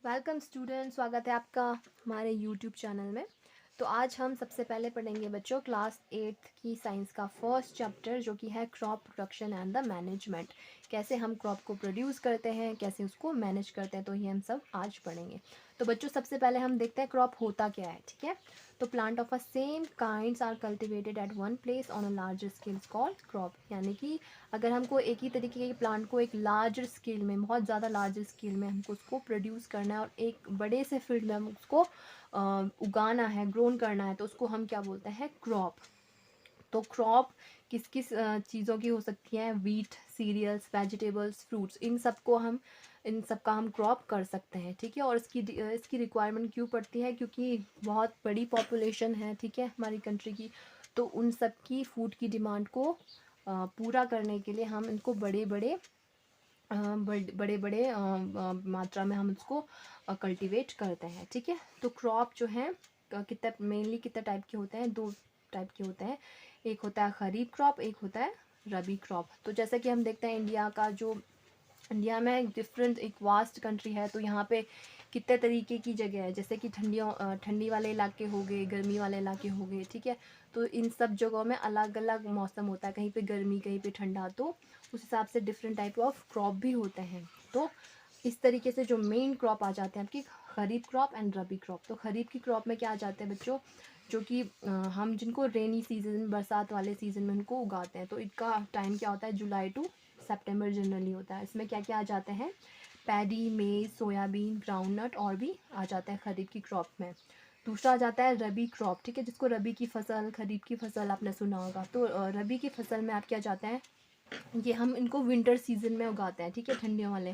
Welcome student, स्वागत है आपका हमारे यूट्यूब चैनल में। तो आज हम सबसे पहले पढ़ेंगे बच्चों क्लास 8th की साइंस का फर्स्ट चैप्टर जो कि है crop production and the management. कैसे हम क्रॉप को प्रोड्यूस करते हैं, कैसे उसको मैनेज करते हैं, तो ये हम सब आज पढ़ेंगे। तो बच्चों सबसे पहले हम देखते हैं क्रॉप होता क्या है। ठीक है, तो plant of a same kinds are cultivated at one place on a larger scale called crop. यानी कि अगर हमको एक ही तरीके के प्लांट को एक लार्जर स्केल में, बहुत ज़्यादा लार्जर स्केल में हमको उसको प्रोड्यूस करना है और एक बड़े से फील्ड में हम उसको उगाना है, ग्रोन करना है, तो उसको हम क्या बोलते हैं, क्रॉप। तो क्रॉप किस किस चीज़ों की हो सकती है, वीट, सीरियल्स, वेजिटेबल्स, फ्रूट्स, इन सब का हम क्रॉप कर सकते हैं। ठीक है, और इसकी रिक्वायरमेंट क्यों पड़ती है, क्योंकि बहुत बड़ी पॉपुलेशन है, ठीक है, हमारी कंट्री की। तो उन सब की फूड की डिमांड को पूरा करने के लिए हम इनको बड़े बड़े मात्रा में हम उसको कल्टीवेट करते हैं। ठीक है, तो क्रॉप जो है मेनली कितने टाइप के होते हैं, दो टाइप के होते हैं। एक होता है खरीफ क्रॉप, एक होता है रबी क्रॉप। तो जैसा कि हम देखते हैं इंडिया में डिफरेंट एक वास्ट कंट्री है, तो यहाँ पे कितने तरीके की जगह है, जैसे कि ठंडी वाले इलाके हो गए, गर्मी वाले इलाके हो गए। ठीक है, तो इन सब जगहों में अलग अलग मौसम होता है, कहीं पे गर्मी कहीं पे ठंडा, तो उस हिसाब से डिफरेंट टाइप ऑफ क्रॉप भी होते हैं। तो इस तरीके से जो मेन क्रॉप आ जाते हैं आपकी खरीफ क्रॉप एंड रबी क्रॉप। तो खरीफ की क्रॉप में क्या आ जाते हैं बच्चों, जो कि हम जिनको रेनी सीजन, बरसात वाले सीजन में उनको उगाते हैं। तो इनका टाइम क्या होता है, जुलाई टू सितंबर जनरली होता है। इसमें क्या क्या आ जाते हैं, पैडी, मेज, सोयाबीन, ग्राउंडनट और भी आ जाता है खरीफ की क्रॉप में। दूसरा आ जाता है रबी क्रॉप। ठीक है, जिसको रबी की फसल, खरीफ की फसल आपने सुना होगा। तो रबी की फसल में आप क्या जाते हैं, ये हम इनको विंटर सीजन में उगाते हैं। ठीक है, ठंडियों वाले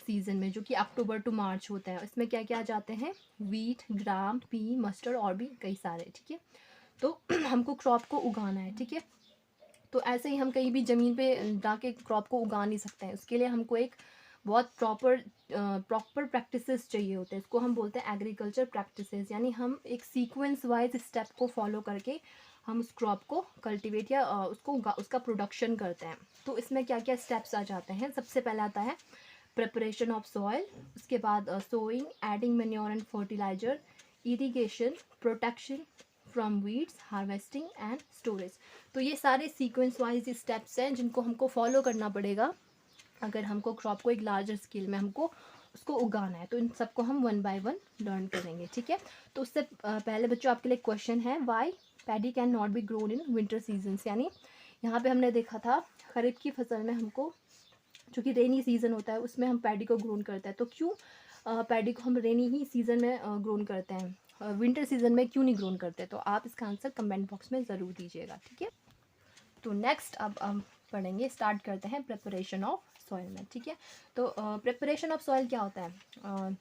सीजन में, जो कि अक्टूबर टू मार्च होता है। इसमें क्या क्या आ जाते हैं, वीट, ग्राम, पी, मस्टर्ड और भी कई सारे। ठीक है, तो हमको क्रॉप को उगाना है। ठीक है, तो ऐसे ही हम कहीं भी ज़मीन पे जाके क्रॉप को उगा नहीं सकते हैं। उसके लिए हमको एक बहुत प्रॉपर प्रैक्टिसेस चाहिए होते हैं। इसको हम बोलते हैं एग्रीकल्चर प्रैक्टिसेस। यानी हम एक सीक्वेंस वाइज स्टेप को फॉलो करके हम उस क्रॉप को कल्टीवेट या उसका प्रोडक्शन करते हैं। तो इसमें क्या क्या स्टेप्स आ जाते हैं, सबसे पहले आता है प्रिपरेशन ऑफ सॉइल, उसके बाद sowing, adding manure and fertilizer, irrigation, protection from weeds, harvesting and storage. तो ये सारे सीक्वेंस वाइज स्टेप्स हैं जिनको हमको फॉलो करना पड़ेगा अगर हमको क्रॉप को एक लार्जर स्केल में हमको उसको उगाना है। तो इन सबको हम वन बाय वन लर्न करेंगे। ठीक है, तो उससे पहले बच्चों आपके लिए क्वेश्चन है, why paddy can not be grown in winter seasons. यानी यहाँ पे हमने देखा था खरीफ की फसल में हमको, जो कि रेनी सीजन होता है, उसमें हम पैडी को ग्रोन करते हैं। तो क्यों पैडी को हम रेनी ही सीजन में ग्रोन करते हैं, विंटर सीजन में क्यों नहीं ग्रोन करते? तो आप इसका आंसर कमेंट बॉक्स में ज़रूर दीजिएगा। ठीक है, तो नेक्स्ट अब हम पढ़ेंगे, स्टार्ट करते हैं प्रिपरेशन ऑफ सॉइल में। ठीक है, तो प्रिपरेशन ऑफ सॉइल क्या होता है,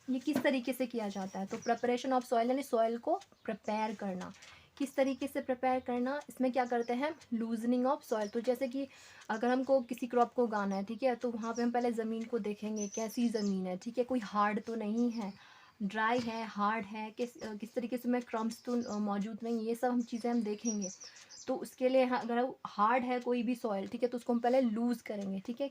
ये किस तरीके से किया जाता है? तो प्रिपरेशन ऑफ सॉइल यानी सॉइल को प्रिपेयर करना। किस तरीके से प्रिपेयर करना, इसमें क्या करते हैं, लूजनिंग ऑफ सॉइल। तो जैसे कि अगर हमको किसी क्रॉप को उगाना है, ठीक है, तो वहाँ पे हम पहले ज़मीन को देखेंगे, कैसी ज़मीन है। ठीक है, कोई हार्ड तो नहीं है, ड्राई है, हार्ड है, किस तरीके से में क्रम्स तो मौजूद नहीं, ये सब हम चीज़ें हम देखेंगे। तो उसके लिए अगर हार्ड है कोई भी सॉइल, ठीक है, तो उसको हम पहले लूज़ करेंगे। ठीक है,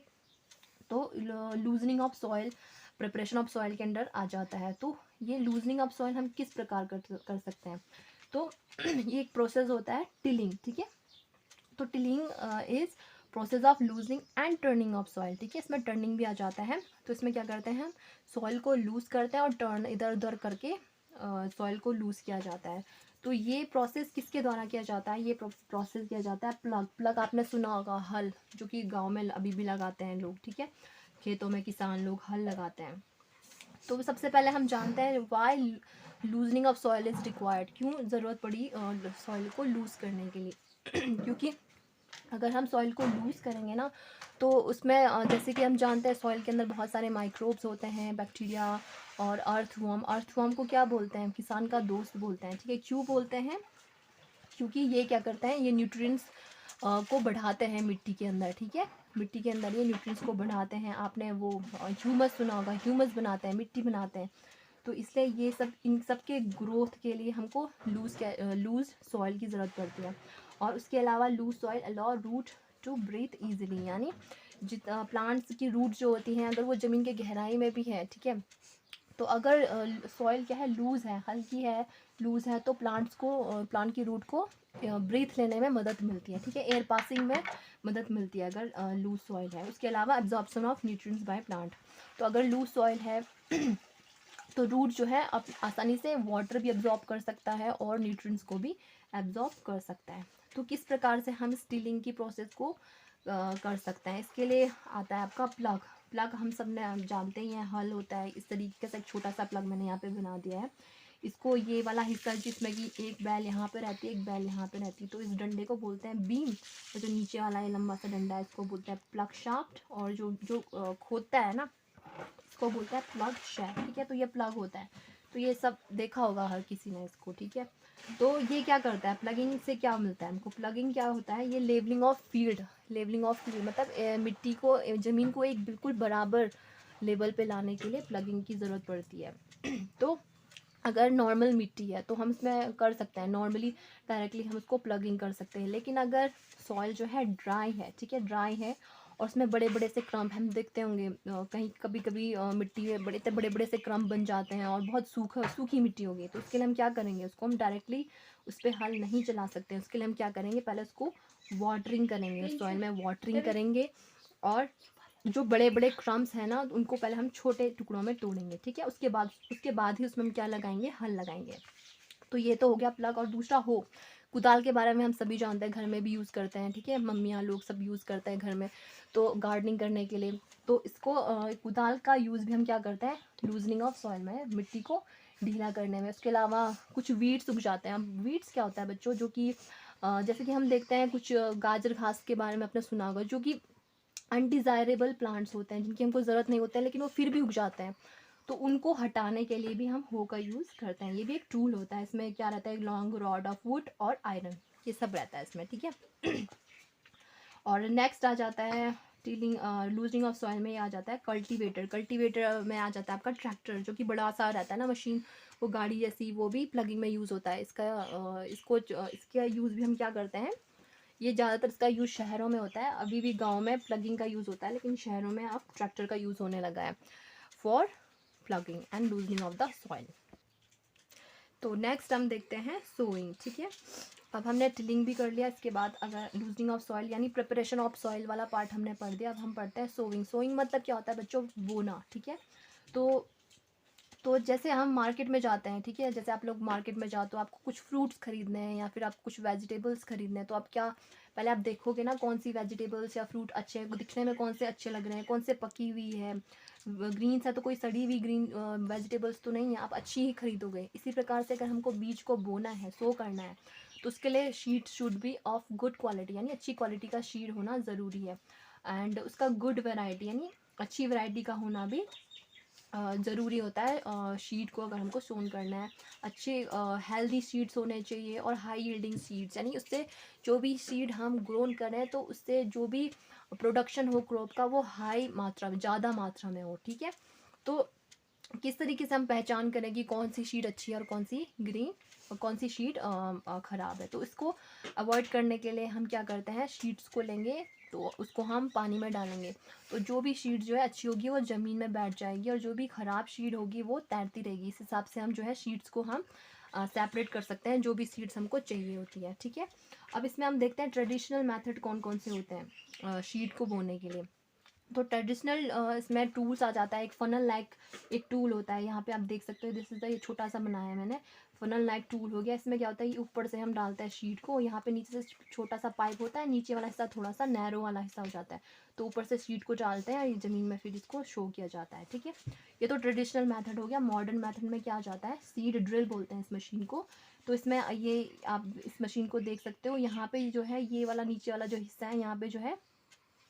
तो loosening of soil preparation of soil के अंडर आ जाता है। तो ये लूजनिंग ऑफ सॉइल हम किस प्रकार कर सकते हैं? तो ये एक प्रोसेस होता है टिलिंग। ठीक है, तो tilling is process of loosening and turning of soil. ठीक है, इसमें टर्निंग भी आ जाता है। तो इसमें क्या करते हैं, हम सॉइल को लूज करते हैं और टर्न इधर उधर करके सॉइल को लूज किया जाता है। तो ये प्रोसेस किसके द्वारा किया जाता है, ये प्रोसेस किया जाता है प्लग आपने सुना होगा, हल, जो कि गांव में अभी भी लगाते हैं लोग। ठीक है, खेतों में किसान लोग हल लगाते हैं। तो सबसे पहले हम जानते हैं why loosening of soil is required, क्यों ज़रूरत पड़ी सॉइल को लूज़ करने के लिए। क्योंकि अगर हम सॉइल को लूज़ करेंगे ना, तो उसमें जैसे कि हम जानते हैं सॉइल के अंदर बहुत सारे माइक्रोब्स होते हैं, बैक्टीरिया और अर्थवर्म को क्या बोलते हैं, किसान का दोस्त बोलते हैं। ठीक है, क्यों बोलते हैं, क्योंकि ये क्या करते हैं, ये न्यूट्रिएंट्स को बढ़ाते हैं मिट्टी के अंदर। ठीक है, मिट्टी के अंदर ये न्यूट्रिएंट्स को बढ़ाते हैं। आपने वो ह्यूमस सुना होगा, ह्यूमस बनाते हैं, मिट्टी बनाते हैं। तो इसलिए ये सब, इन सब के ग्रोथ के लिए हमको लूज सॉइल की ज़रूरत पड़ती है। और उसके अलावा loose soil allow root to breathe easily. यानी प्लांट्स की रूट जो होती हैं, अगर वो ज़मीन के गहराई में भी है, ठीक है, तो अगर सॉइल क्या है, लूज़ है, हल्की है, लूज़ है, तो प्लांट की रूट को ब्रीथ लेने में मदद मिलती है, ठीक है, एयर पासिंग में मदद मिलती है अगर लूज सॉइल है। उसके अलावा absorption of nutrients by plant, तो अगर लूज सॉइल है तो रूट जो है आसानी से वाटर भी एब्जॉर्ब कर सकता है और न्यूट्रिएंट्स को भी एब्जॉर्ब कर सकता है। तो किस प्रकार से हम इस टिलिंग की प्रोसेस को कर सकते हैं, इसके लिए आता है आपका प्लग। प्लग हम सब ने जानते ही हैं, हल होता है इस तरीके से, एक छोटा सा प्लग मैंने यहाँ पे बना दिया है। इसको ये वाला हिस्सा जिसमें कि एक बैल यहाँ पे रहती है, एक बैल यहाँ पे रहती है, तो इस डंडे को बोलते हैं बीम, और जो नीचे वाला ये लंबा सा डंडा है इसको बोलते हैं प्लग शाफ्ट, और जो जो खोदता है ना इसको बोलते हैं प्लग शैफ्ट, ठीक है। तो ये प्लग होता है, तो ये सब देखा होगा हर किसी ने इसको, ठीक है। तो ये क्या करता है, प्लगिंग से क्या मिलता है हमको, प्लगिंग क्या होता है, ये levelling of field, levelling of field मतलब मिट्टी को, ज़मीन को एक बिल्कुल बराबर लेवल पे लाने के लिए प्लगिंग की ज़रूरत पड़ती है। तो अगर नॉर्मल मिट्टी है तो हम इसमें कर सकते हैं, नॉर्मली डायरेक्टली हम उसको प्लगिंग कर सकते हैं, लेकिन अगर सॉइल जो है ड्राई है, ठीक है, ड्राई है और उसमें बड़े बड़े से क्रम्प हम देखते होंगे, कहीं कभी कभी मिट्टी में बड़े बड़े से क्रम्प बन जाते हैं और बहुत सूखी मिट्टी होगी, तो उसके लिए हम क्या करेंगे, उसको हम डायरेक्टली उस पर हल नहीं चला सकते हैं। उसके लिए हम क्या करेंगे, पहले उसको वाटरिंग करेंगे, सॉइल में वाटरिंग करेंगे, और जो बड़े बड़े क्रम्स हैं ना उनको पहले हम छोटे टुकड़ों में तोड़ेंगे, ठीक है। उसके बाद ही उसमें हम क्या लगाएंगे, हल लगाएंगे। तो ये तो हो गया प्लग। और दूसरा हो, कुदाल के बारे में हम सभी जानते हैं, घर में भी यूज़ करते हैं, ठीक है, मम्मियाँ लोग सब यूज़ करते हैं घर में, तो गार्डनिंग करने के लिए। तो इसको कुदाल का यूज़ भी हम क्या करते हैं, लूजनिंग ऑफ सॉइल में, मिट्टी को ढीला करने में। उसके अलावा कुछ वीड्स उग जाते हैं। वीड्स क्या होता है बच्चों, जो कि जैसे कि हम देखते हैं कुछ गाजर घास के बारे में आपने सुना होगा, जो कि अनडिज़ायरेबल प्लांट्स होते हैं, जिनकी हमको ज़रूरत नहीं होता है लेकिन वो फिर भी उग जाते हैं, तो उनको हटाने के लिए भी हम हो का यूज़ करते हैं। ये भी एक टूल होता है, इसमें क्या रहता है, एक लॉन्ग रॉड ऑफ वुड और आयरन, ये सब रहता है इसमें, ठीक है। और नेक्स्ट आ जाता है टीलिंग, लूजनिंग ऑफ सॉइल में ये आ जाता है कल्टीवेटर। कल्टीवेटर में आ जाता है आपका ट्रैक्टर, जो कि बड़ा सा रहता है ना मशीन, वो गाड़ी जैसी, वो भी प्लगिंग में यूज़ होता है। इसका यूज़ भी हम क्या करते हैं, ये ज़्यादातर इसका यूज़ शहरों में होता है, अभी भी गांव में प्लगिंग का यूज़ होता है, लेकिन शहरों में अब ट्रैक्टर का यूज़ होने लगा है for plugging and loosening of the soil. तो नेक्स्ट हम देखते हैं सोइंग, ठीक है। अब हमने टिलिंग भी कर लिया, इसके बाद अगर लूजनिंग ऑफ सॉइल यानी प्रिपरेशन ऑफ सॉइल वाला पार्ट हमने पढ़ दिया, अब हम पढ़ते हैं सोइंग। सोइंग मतलब क्या होता है बच्चों, बोना, ठीक है। तो जैसे हम मार्केट में जाते हैं, ठीक है, जैसे आप लोग मार्केट में जाते हो, आपको कुछ फ्रूट्स खरीदने हैं या फिर आप कुछ वेजिटेबल्स खरीदने हैं, तो आप क्या, पहले आप देखोगे ना कौन सी वेजिटेबल्स या फ्रूट अच्छे हैं, दिखने में कौन से अच्छे लग रहे हैं, कौन से पकी हुई है, ग्रीन्स है तो कोई सड़ी हुई ग्रीन वेजिटेबल्स तो नहीं है, आप अच्छी ही खरीदोगे। इसी प्रकार से अगर हमको बीज को बोना है, सो करना है, तो उसके लिए sheet should be of good quality, यानी अच्छी क्वालिटी का शीड होना ज़रूरी है। एंड उसका गुड वैरायटी यानी अच्छी वैरायटी का होना भी ज़रूरी होता है। शीड को अगर हमको सोन करना है, अच्छे हेल्दी सीड्स होने चाहिए और हाई यील्डिंग सीड्स, यानी उससे जो भी सीड हम ग्रोन करें तो उससे जो भी प्रोडक्शन हो क्रॉप का वो हाई मात्रा में, ज़्यादा मात्रा में हो, ठीक है। तो किस तरीके से हम पहचान करें कि कौन सी शीट अच्छी है और कौन सी ग्रीन और कौन सी शीट ख़राब है, तो इसको अवॉइड करने के लिए हम क्या करते हैं, शीट्स को लेंगे तो उसको हम पानी में डालेंगे, तो जो भी शीट जो है अच्छी होगी वो ज़मीन में बैठ जाएगी और जो भी ख़राब शीट होगी वो तैरती रहेगी। इस हिसाब से हम जो है शीट्स को हम सेपरेट कर सकते हैं, जो भी सीड्स हमको चाहिए होती है, ठीक है। अब इसमें हम देखते हैं ट्रेडिशनल मेथड कौन कौन से होते हैं शीट को बोने के लिए। तो ट्रेडिशनल इसमें टूल्स आ जाता है, एक फनल लाइक एक टूल होता है, यहाँ पे आप देख सकते हो, दिस इज द, ये छोटा सा बनाया है मैंने, फनल लाइक टूल हो गया। इसमें क्या होता है, ये ऊपर से हम डालते हैं शीट को, यहाँ पे नीचे से छोटा सा पाइप होता है, नीचे वाला हिस्सा थोड़ा सा नैरो वाला हिस्सा हो जाता है, तो ऊपर से शीट को डालते हैं और ये ज़मीन में फिर इसको शो किया जाता है, ठीक है। ये तो ट्रेडिशनल मैथड हो गया। मॉडर्न मैथड में क्या आ जाता है, सीड ड्रिल बोलते हैं इस मशीन को। तो इसमें ये आप इस मशीन को देख सकते हो, यहाँ पे जो है ये वाला नीचे वाला जो हिस्सा है, यहाँ पे जो है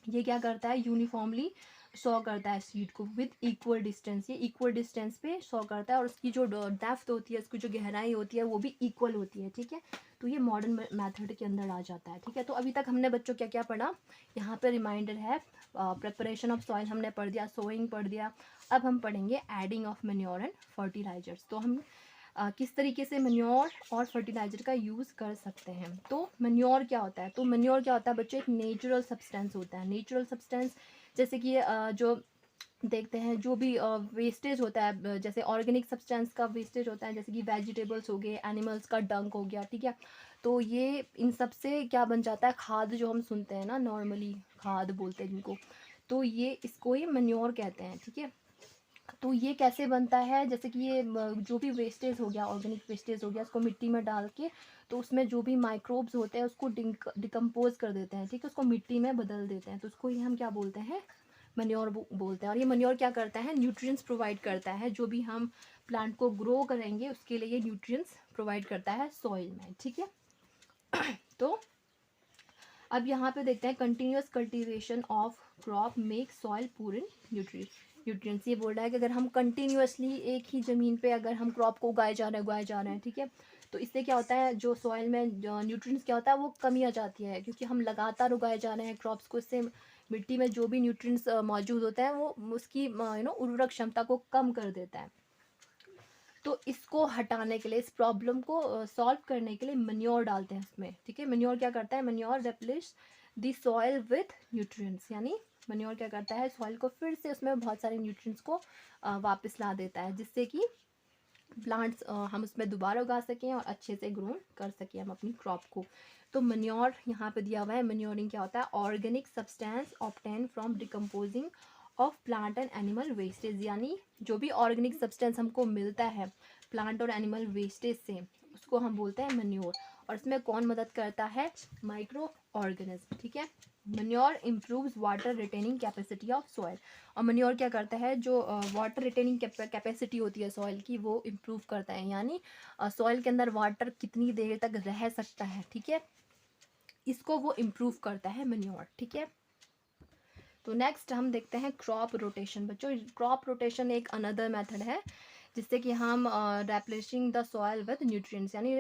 ये क्या करता है, यूनिफॉर्मली सॉ करता है सीड को विद इक्वल डिस्टेंस, ये इक्वल डिस्टेंस पे सॉ करता है और उसकी जो डेप्थ होती है, उसकी जो गहराई होती है वो भी इक्वल होती है, ठीक है। तो ये मॉडर्न मेथड के अंदर आ जाता है, ठीक है। तो अभी तक हमने बच्चों क्या क्या पढ़ा, यहाँ पे रिमाइंडर है, प्रिपरेशन ऑफ सॉइल हमने पढ़ दिया, सोइंग पढ़ दिया। अब हम पढ़ेंगे adding of manure and fertilizers. तो हम किस तरीके से मैन्योर और फर्टिलाइज़र का यूज़ कर सकते हैं। तो मैन्योर क्या होता है, तो मैन्योर क्या होता है बच्चों, एक नेचुरल सब्सटेंस होता है। नेचुरल सब्सटेंस जैसे कि जो देखते हैं जो भी वेस्टेज होता है, जैसे ऑर्गेनिक सब्सटेंस का वेस्टेज होता है, जैसे कि वेजिटेबल्स हो गए, एनिमल्स का डंक हो गया, ठीक है। तो ये इन सब से क्या बन जाता है, खाद जो हम सुनते हैं ना, नॉर्मली खाद बोलते हैं जिनको, तो ये इसको ही मैन्योर कहते हैं, ठीक है। तो ये कैसे बनता है, जैसे कि ये जो भी वेस्टेज हो गया, ऑर्गेनिक वेस्टेज हो गया, उसको मिट्टी में डाल के, तो उसमें जो भी माइक्रोब्स होते हैं उसको डिकम्पोज कर देते हैं, ठीक है, उसको मिट्टी में बदल देते हैं, तो उसको ही हम क्या बोलते हैं, मैन्योर बोलते हैं। और ये मैन्योर क्या करता है, न्यूट्रिएंट्स प्रोवाइड करता है, जो भी हम प्लांट को ग्रो करेंगे उसके लिए ये न्यूट्रिएंट्स प्रोवाइड करता है सॉइल में, ठीक है। तो अब यहाँ पे देखते हैं, continuous cultivation of crop make soil पूर इन न्यूट्रिएंट्स। ये बोल रहा है कि अगर हम कंटिन्यूसली एक ही ज़मीन पे अगर हम क्रॉप को उगाए जा रहे हैं, ठीक है, तो इससे क्या होता है, जो सॉइल में न्यूट्रिएंट्स क्या होता है वो कमी आ जाती है, क्योंकि हम लगातार उगाए जा रहे हैं क्रॉप्स को, इससे मिट्टी में जो भी न्यूट्रिएंट्स मौजूद होते हैं वो उसकी उर्वरक क्षमता को कम कर देता है। तो इसको हटाने के लिए, इस प्रॉब्लम को सॉल्व करने के लिए मैन्योर डालते हैं इसमें, ठीक है। मैन्योर क्या करता है, manure replace the soil with nutrients, यानी मैन्योर क्या करता है, सॉइल को फिर से उसमें बहुत सारे न्यूट्रिएंट्स को वापस ला देता है, जिससे कि प्लांट्स हम उसमें दोबारा उगा सकें और अच्छे से ग्रो कर सकें हम अपनी क्रॉप को। तो मैन्योर यहाँ पे दिया हुआ है, मैन्योरिंग क्या होता है, organic substance obtain from decomposing of plant and animal wastage, यानी जो भी ऑर्गेनिक सब्सटेंस हमको मिलता है प्लांट और एनिमल वेस्टेज से, उसको हम बोलते हैं मैन्योर। और इसमें कौन मदद करता है, माइक्रो ऑर्गेनिज्म, ठीक है। Manure improves water retaining capacity of soil. और मैन्योर क्या करता है, जो वाटर रिटेनिंग कैपेसिटी होती है सॉइल की, वो इम्प्रूव करता है, यानी सॉइल के अंदर वाटर कितनी देर तक रह सकता है, ठीक है, इसको वो इम्प्रूव करता है मैन्योर, ठीक है। तो नेक्स्ट हम देखते हैं क्रॉप रोटेशन। बच्चों, क्रॉप रोटेशन एक अनदर मेथड है जिससे कि हम replacing the soil with nutrients, यानी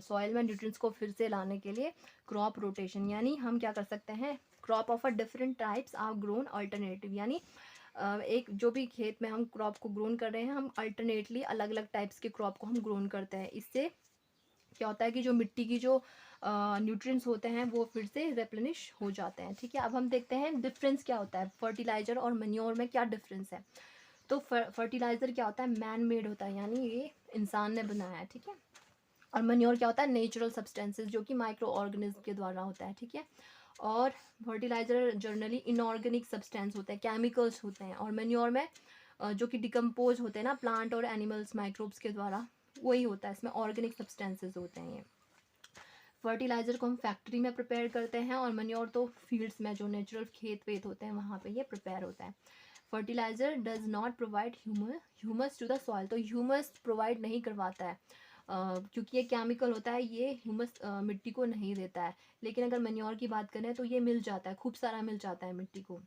सॉइल में न्यूट्रिएंट्स को फिर से लाने के लिए क्रॉप रोटेशन, यानी हम क्या कर सकते हैं, crop of a different types are grown alternative, यानी एक जो भी खेत में हम क्रॉप को ग्रोन कर रहे हैं, हम अल्टरनेटली अलग अलग टाइप्स के क्रॉप को हम ग्रोन करते हैं। इससे क्या होता है कि जो मिट्टी की जो न्यूट्रिएंट्स होते हैं वो फिर से रिप्लेनिश हो जाते हैं, ठीक है। अब हम देखते हैं डिफरेंस क्या होता है, फर्टिलाइजर और मैन्योर में क्या डिफरेंस है। तो फर्टिलाइजर क्या होता है, मैन मेड होता है, यानी ये इंसान ने बनाया है, ठीक है। और मैन्योर क्या होता है, नेचुरल सब्सटेंसेस, जो कि माइक्रो ऑर्गेनिज्म के द्वारा होता है, ठीक है। और फर्टिलाइजर जनरली इनऑर्गेनिक सब्सटेंस होते हैं, केमिकल्स होते हैं। और मैन्योर में जो कि डिकम्पोज होते हैं ना प्लांट और एनिमल्स माइक्रोब्स के द्वारा, वही होता है, इसमें ऑर्गेनिक सब्सटेंसेस होते हैं ये। फर्टिलाइज़र को हम फैक्ट्री में प्रिपेयर करते हैं, और मैन्योर तो फील्ड्स में जो नेचुरल खेत वेत होते हैं वहाँ पे ये प्रिपेयर होता है। Fertilizer does not provide humus to the soil, तो ह्यूमस प्रोवाइड नहीं करवाता है, क्योंकि ये केमिकल होता है, ये ह्यूमस मिट्टी को नहीं देता है। लेकिन अगर मैन्योर की बात करें तो ये मिल जाता है, खूब सारा मिल जाता है मिट्टी को।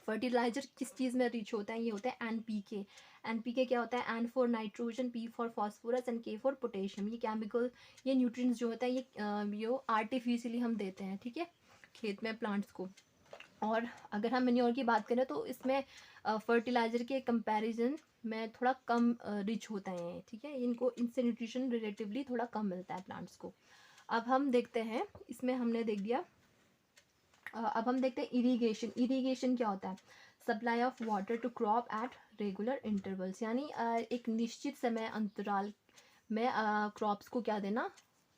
फर्टिलाइजर किस चीज़ में रिच होता है, ये होता है एनपीके। एनपीके क्या होता है, N for nitrogen, P for phosphorus and K for potassium. ये केमिकल, ये न्यूट्रिएंट्स जो होता है ये आर्टिफिशियली हम देते हैं, ठीक है, खेत में प्लांट्स को। और अगर हम मैन्योर की बात करें तो इसमें फर्टिलाइज़र के कंपैरिजन में थोड़ा कम रिच होता है, ठीक है, इनको इनसे न्यूट्रिशन रिलेटिवली थोड़ा कम मिलता है प्लांट्स को। अब हम देखते हैं, इसमें हमने देख दिया। अब हम देखते हैं इरिगेशन। इरिगेशन क्या होता है, supply of water to crop at regular intervals, यानी एक निश्चित समय अंतराल में क्रॉप्स को क्या देना,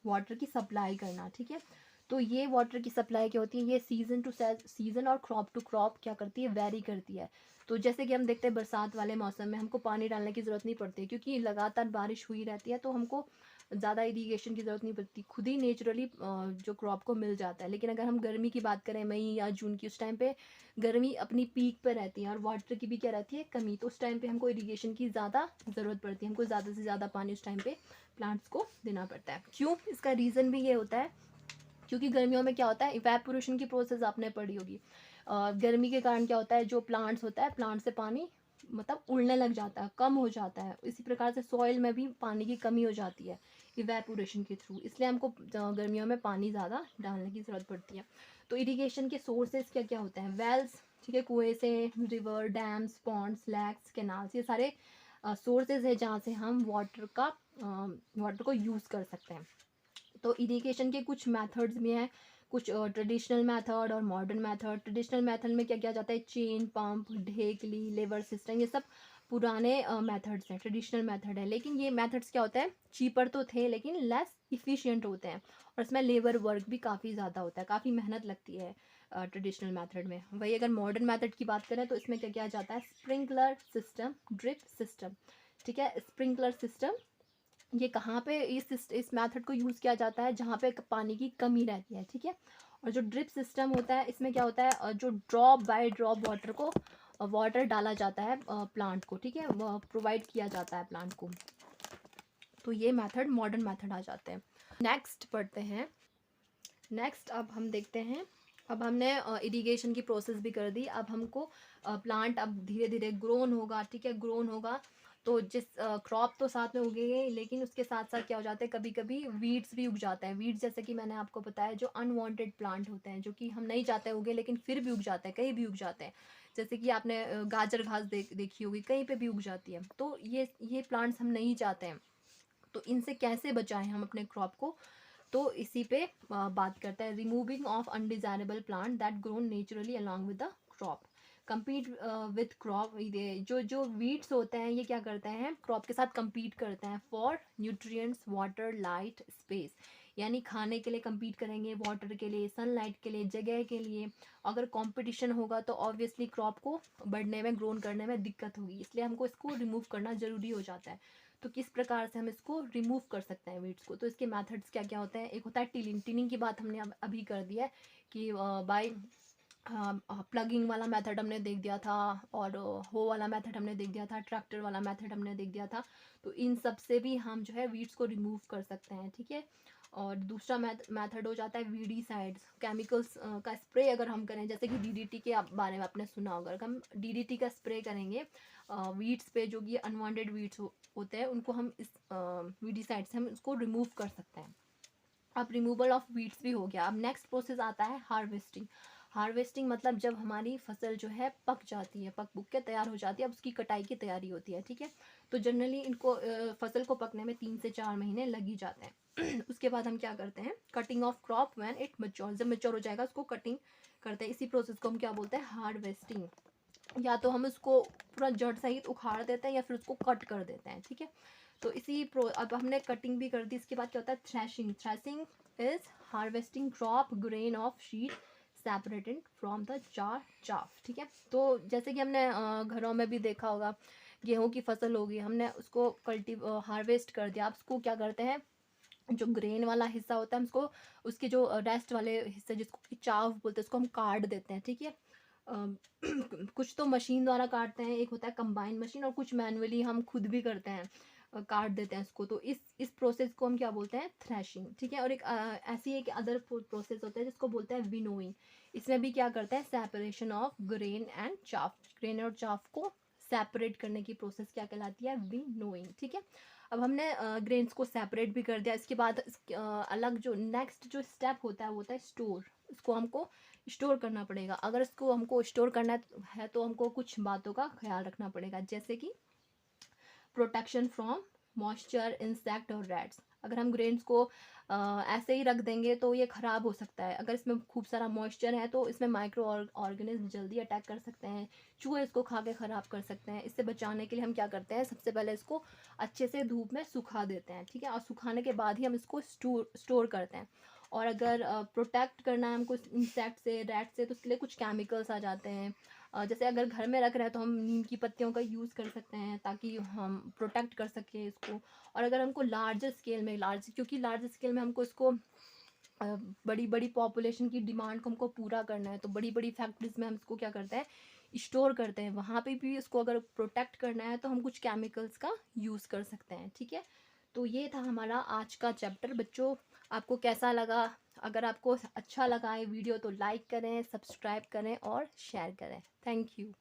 वाटर की सप्लाई करना, ठीक है। तो ये वाटर की सप्लाई क्या होती है, ये सीजन टू सीजन और क्रॉप टू क्रॉप क्या करती है, वेरी करती है। तो जैसे कि हम देखते हैं बरसात वाले मौसम में हमको पानी डालने की ज़रूरत नहीं पड़ती, क्योंकि लगातार बारिश हुई रहती है, तो हमको ज़्यादा इरीगेशन की ज़रूरत नहीं पड़ती, खुद ही नेचुरली जो क्रॉप को मिल जाता है। लेकिन अगर हम गर्मी की बात करें, मई या जून की, उस टाइम पे गर्मी अपनी पीक पर रहती है और वाटर की भी क्या रहती है, कमी, तो उस टाइम पे हमको इरीगेशन की ज़्यादा ज़रूरत पड़ती है, हमको ज़्यादा से ज़्यादा पानी उस टाइम पे प्लांट्स को देना पड़ता है। क्यों, इसका रीज़न भी ये होता है, क्योंकि गर्मियों में क्या होता है, इवेपोरेशन की प्रोसेस आपने पढ़ी होगी। गर्मी के कारण क्या होता है, जो प्लांट्स होता है, प्लांट से पानी मतलब उड़ने लग जाता है, कम हो जाता है। इसी प्रकार से सॉइल में भी पानी की कमी हो जाती है इवेपोरेशन के थ्रू, इसलिए हमको गर्मियों में पानी ज़्यादा डालने की ज़रूरत पड़ती है। तो इरिगेशन के सोर्सेज क्या क्या होते हैं, वेल्स, ठीक है, कुएँ से, river, dams, ponds, lakes, canals, ये सारे सोर्सेज है जहाँ से हम वाटर को यूज़ कर सकते हैं। तो इरिगेशन के कुछ मेथड्स भी हैं, कुछ ट्रेडिशनल मेथड और मॉडर्न मेथड। ट्रेडिशनल मेथड में क्या किया जाता है, चेन पंप, ढेकली, लेवर सिस्टम, ये सब पुराने मेथड्स हैं, ट्रेडिशनल मेथड है। लेकिन ये मेथड्स क्या होता है, चीपर तो थे लेकिन लेस इफ़िशिएंट होते हैं, और इसमें लेबर वर्क भी काफ़ी ज़्यादा होता है, काफ़ी मेहनत लगती है ट्रेडिशनल मेथड में। वही अगर मॉडर्न मेथड की बात करें तो इसमें क्या किया जाता है, स्प्रिंकलर सिस्टम, ड्रिप सिस्टम, ठीक है। स्प्रिंकलर सिस्टम ये कहाँ पे इस मेथड को यूज़ किया जाता है, जहाँ पे पानी की कमी रहती है, ठीक है। और जो ड्रिप सिस्टम होता है इसमें क्या होता है, जो ड्रॉप बाय ड्रॉप वाटर को वाटर डाला जाता है प्लांट को, ठीक है, प्रोवाइड किया जाता है प्लांट को। तो ये मेथड मॉडर्न मेथड आ जाते हैं। नेक्स्ट पढ़ते हैं। नेक्स्ट अब हम देखते हैं, अब हमने इरिगेशन की प्रोसेस भी कर दी। अब हमको प्लांट अब धीरे धीरे ग्रोन होगा, ठीक है, ग्रोन होगा तो जिस क्रॉप तो साथ में उगेंगे, लेकिन उसके साथ साथ क्या हो जाता है, कभी कभी वीड्स भी उग जाते हैं। वीड्स जैसे कि मैंने आपको बताया, जो अनवांटेड प्लांट होते हैं, जो कि हम नहीं चाहते उगे लेकिन फिर भी उग जाते हैं, कहीं भी उग जाते हैं। जैसे कि आपने गाजर घास देखी होगी, कहीं पे भी उग जाती है। तो ये प्लांट्स हम नहीं चाहते हैं, तो इनसे कैसे बचाएं हम अपने क्रॉप को, तो इसी पे बात करते हैं। Removing of undesirable plant that grown naturally along with the crop, compete with crop. जो जो वीड्स होते हैं ये क्या करते हैं, क्रॉप के साथ compete करते हैं for nutrients, water, light, space. यानी खाने के लिए compete करेंगे, वाटर के लिए, सनलाइट के लिए, जगह के लिए। अगर कंपटीशन होगा तो ऑब्वियसली क्रॉप को बढ़ने में, ग्रोन करने में दिक्कत होगी, इसलिए हमको इसको रिमूव करना ज़रूरी हो जाता है। तो किस प्रकार से हम इसको रिमूव कर सकते हैं वीड्स को, तो इसके मेथड्स क्या क्या होते हैं। एक होता है टिलिंग। टिलिंग की बात हमने अभी कर दिया है कि बाय प्लगिंग वाला मेथड हमने देख दिया था, और हो वाला मेथड हमने देख दिया था, ट्रैक्टर वाला मेथड हमने देख दिया था। तो इन सब से भी हम जो है वीड्स को रिमूव कर सकते हैं, ठीक है। और दूसरा मेथड हो जाता है वीडीसाइड्स, केमिकल्स का स्प्रे अगर हम करें, जैसे कि डीडीटी के बारे में आपने सुना होगा। अगर हम डीडीटी का स्प्रे करेंगे वीड्स पे, जो कि अनवांटेड वीड्स होते हैं, उनको हम इस वीडीसाइड से हम उसको रिमूव कर सकते हैं। अब रिमूवल ऑफ वीड्स भी हो गया। अब नेक्स्ट प्रोसेस आता है हार्वेस्टिंग। हार्वेस्टिंग मतलब जब हमारी फसल जो है पक जाती है, पक पुक के तैयार हो जाती है, अब उसकी कटाई की तैयारी होती है, ठीक है। तो जनरली इनको फसल को पकने में 3 से 4 महीने लग ही जाते हैं। उसके बाद हम क्या करते हैं, cutting of crop when it mature, जब मैच्योर हो जाएगा उसको कटिंग करते हैं। इसी प्रोसेस को हम क्या बोलते हैं, हार्वेस्टिंग। या तो हम उसको पूरा जड़ सहित उखाड़ देते हैं या फिर उसको कट कर देते हैं, ठीक है। तो अब हमने कटिंग भी कर दी। इसके बाद क्या होता है, threshing. Threshing is harvesting crop grain of sheet separated from the jar chaff, ठीक है। तो जैसे कि हमने घरों में भी देखा होगा, गेहूं की फसल होगी, हमने उसको हार्वेस्ट कर दिया। अब उसको क्या करते हैं, जो ग्रेन वाला हिस्सा होता है उसको, उसके जो रेस्ट वाले हिस्से जिसको चाफ बोलते हैं, उसको हम काट देते हैं, ठीक है। कुछ तो मशीन द्वारा काटते हैं, एक होता है कंबाइन मशीन, और कुछ मैनुअली हम खुद भी करते हैं, काट देते हैं इसको। तो इस प्रोसेस को हम क्या बोलते हैं, थ्रेशिंग, ठीक है। और एक ऐसी एक अदर प्रोसेस होता है जिसको बोलते हैं विनोइंग। इसमें भी क्या करते हैं, separation of grain and chaff. Grain और चाफ को सेपरेट करने की प्रोसेस क्या कहलाती है, विनोइंग, ठीक है। अब हमने ग्रेन्स को सेपरेट भी कर दिया। इसके बाद अलग जो नेक्स्ट जो स्टेप होता है वो होता है स्टोर। इसको हमको स्टोर करना पड़ेगा। अगर इसको हमको स्टोर करना है तो हमको कुछ बातों का ख्याल रखना पड़ेगा, जैसे कि प्रोटेक्शन फ्रॉम मॉइस्चर, इंसेक्ट और रैट्स। अगर हम ग्रेन्स को ऐसे ही रख देंगे तो ये ख़राब हो सकता है। अगर इसमें खूब सारा मॉइस्चर है तो इसमें माइक्रो ऑर्गेनिज्म जल्दी अटैक कर सकते हैं, चूहे इसको खा के ख़राब कर सकते हैं। इससे बचाने के लिए हम क्या करते हैं, सबसे पहले इसको अच्छे से धूप में सुखा देते हैं, ठीक है। और सुखाने के बाद ही हम इसको स्टोर करते हैं। और अगर प्रोटेक्ट करना है हमको इंसेक्ट से, रैट से, तो उसके लिए कुछ केमिकल्स आ जाते हैं। जैसे अगर घर में रख रहे हैं तो हम नीम की पत्तियों का यूज़ कर सकते हैं ताकि हम प्रोटेक्ट कर सकें इसको। और अगर हमको लार्जर स्केल में, क्योंकि लार्ज स्केल में हमको इसको बड़ी बड़ी पॉपुलेशन की डिमांड को हमको पूरा करना है, तो बड़ी बड़ी फैक्ट्रीज में हम इसको क्या करते हैं, स्टोर करते हैं। वहाँ पे भी इसको अगर प्रोटेक्ट करना है तो हम कुछ केमिकल्स का यूज़ कर सकते हैं, ठीक है। तो ये था हमारा आज का चैप्टर। बच्चों आपको कैसा लगा, अगर आपको अच्छा लगा ये वीडियो तो लाइक करें, सब्सक्राइब करें और शेयर करें। Thank you.